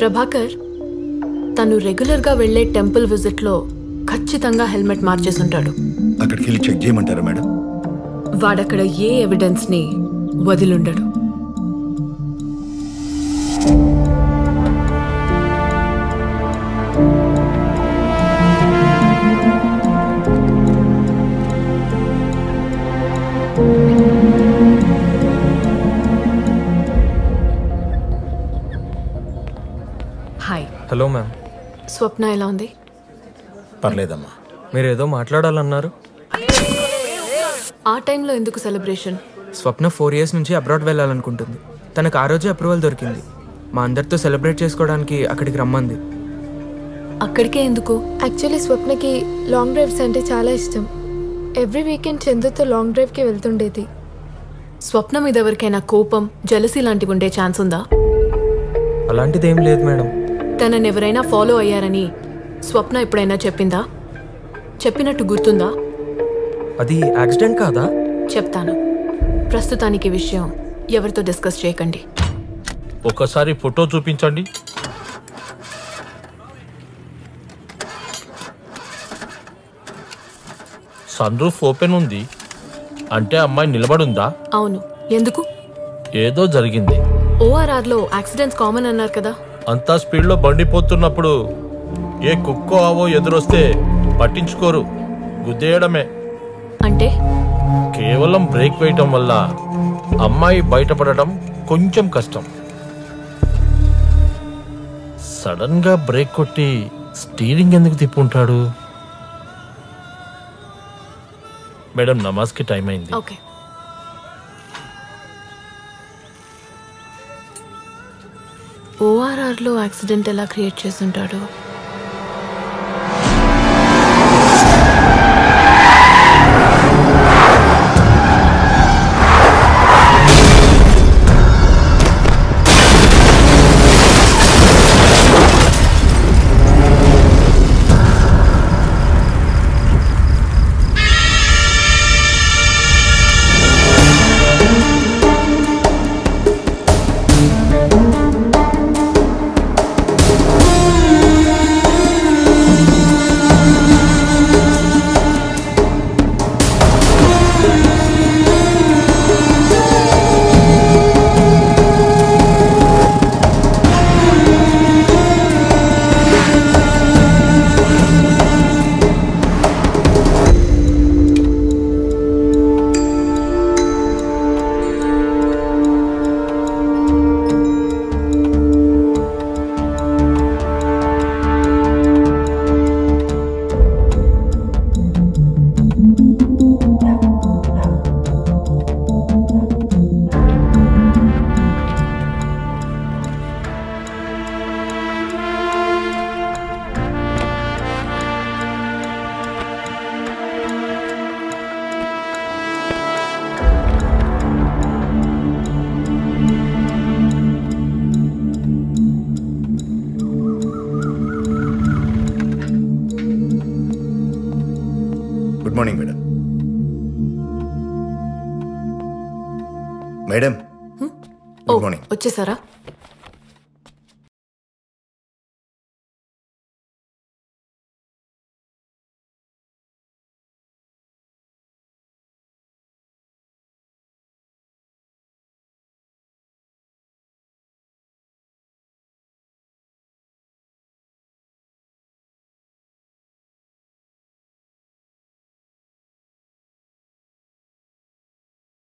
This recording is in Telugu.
ప్రభాకర్ తను రెగ్యులర్గా వెళ్లే టెంపుల్ విజిట్లో ఖచ్చితంగా హెల్మెట్ మార్చేసుంటాడు. అక్కడికి వెళ్ళి చెక్ చేయమంటారా మేడం? వాడక్కడ ఏ ఎవిడెన్స్ని వదిలుండడు. హాయ్. Hello ma'am. స్వప్న ఎలా ఉంది? పర్లేదమ్మా. మీరేదో మాట్లాడాలన్నారు. ఆ టైంలో ఎందుకు సెలబ్రేషన్? స్వప్న 4 years నుంచి అబ్రాడ్ వెళ్ళాలనుకుంటుంది. తనకు ఆ రోజే అప్రూవల్ దొరికింది. మా అందరితో సెలబ్రేట్ చేసుకోవడానికి అక్కడికి రమ్మంది. అక్కడికే ఎందుకు? యాక్చువల్లీ స్వప్నకి లాంగ్ డ్రైవ్స్ అంటే చాలా ఇష్టం. ఎవ్రీ వీకెండ్ చందుతో లాంగ్ డ్రైవ్కి వెళ్తుండేది. స్వప్న మీద ఎవరికైనా కోపం, జెలసీ లాంటివి ఉండే ఛాన్స్ ఉందా? అలాంటిదేం లేదు మేడం. తనని ఎవరైనా ఫాలో అయ్యారని స్వప్న ఎప్పుడైనా చెప్పిందా? చెప్పినట్టు గుర్తుందా? అది యాక్సిడెంట్ కాదా? చెప్తాను. ప్రస్తుతానికి విషయం ఎవరితో డిస్కస్ చేయకండి. ఒకసారి ఫోటో చూపించండి. సన్ రూఫ్ ఓపెన్ ఉంది అంటే అమ్మాయి నిలబడుందా? అవును. ఎందుకు? ఏదో జరిగింది. ఓఆర్ఆర్లో యాక్సిడెంట్స్ కామన్ అన్నారు కదా. అంతా స్పీడ్లో బండి పోతున్నప్పుడు ఏ కుక్కో ఆవో ఎదురొస్తే పట్టించుకోరు, గుద్దేయడమే. అంటే కేవలం బ్రేక్ వేయటం వల్ల అమ్మాయి బయటపడటం కొంచెం కష్టం. సడన్ గా బ్రేక్ కొట్టి స్టీరింగ్ ఎందుకు తిప్పుంటాడు? మేడం, నమాజ్కి టైం అయింది. ఓకే. ఓఆర్ఆర్లో యాక్సిడెంట్ ఎలా క్రియేట్ చేసుంటాడు? Good morning madam. Madam, good morning. వచ్చేసారా?